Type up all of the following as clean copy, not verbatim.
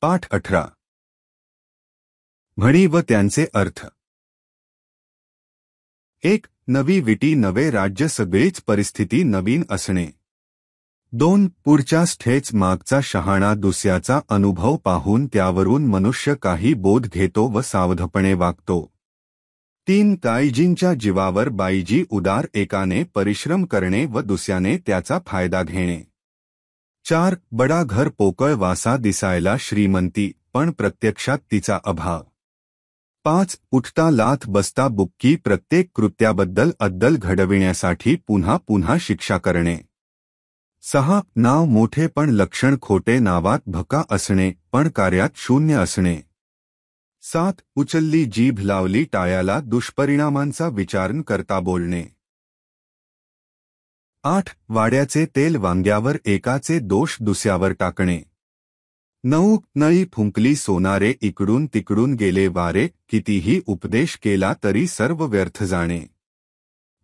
पाठ 18 म्हणी व त्यांचे अर्थ। 1. नवी विटी नवे राज्य सगळीच परिस्थिती नवीन असणे। 2. पुढच्याच ठेच मागचा शहाणा दुसऱ्याचा अनुभव पाहून त्यावरून मनुष्य काही बोध घेतो व सावधपणे वागतो। 3. ताईजींच्या जीवावर बाईजी उदार एकाने परिश्रम करणे व दुसऱ्याने त्याचा फायदा घेणे। 4. बडा घर पोकळ वासा दिसायला श्रीमंती पण प्रत्यक्षात तिचा अभाव। 5. उठता लाथ बसता बुक्की प्रत्येक कृत्याबद्दल अद्दल घडविण्यासाठी पुन्हा पुन्हा शिक्षा करणे। 6. नाव मोठे पण लक्षण खोटे नावात भका असणे पण कार्यात शून्य असणे। 7. उचलली जीभ लावली टाळ्याला दुष्परिणामांचा विचार न करता बोलणे। 8. वाड्याचे तेल वांग्यावर एकाचे दोष दुसऱ्यावर टाकणे। 9. नळी फुंकली सोनारे इकडून तिकडून गेले वारे कितीही उपदेश केला तरी सर्व व्यर्थ जाणे।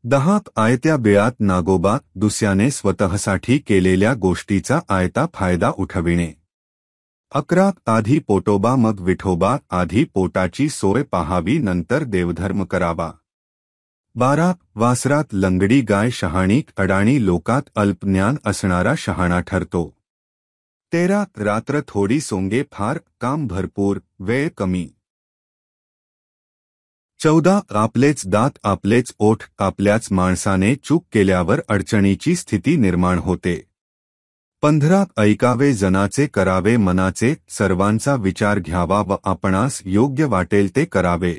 10. आयत्या बिळात नागोबा दुसऱ्याने स्वतःसाठी केलेल्या गोष्टीचा आयता फायदा उठविणे। 11. आधी पोटोबा मग विठोबा आधी पोटाची सोय पाहावी नंतर देवधर्म करावा। 12. वासरात लंगडी गाय शहाणी अडाणी लोकात अल्पज्ञान असणारा शहाणा ठरतो। 13. रात्र थोडी सोंगे फार काम भरपूर वेळ कमी। 14. आपलेच दात आपलेच ओठ आपल्याच माणसाने चूक केल्यावर अडचणीची स्थिती निर्माण होते। 15. ऐकावे जनाचे करावे मनाचे सर्वांचा विचार घ्यावा व आपणास योग्य वाटेल ते करावे।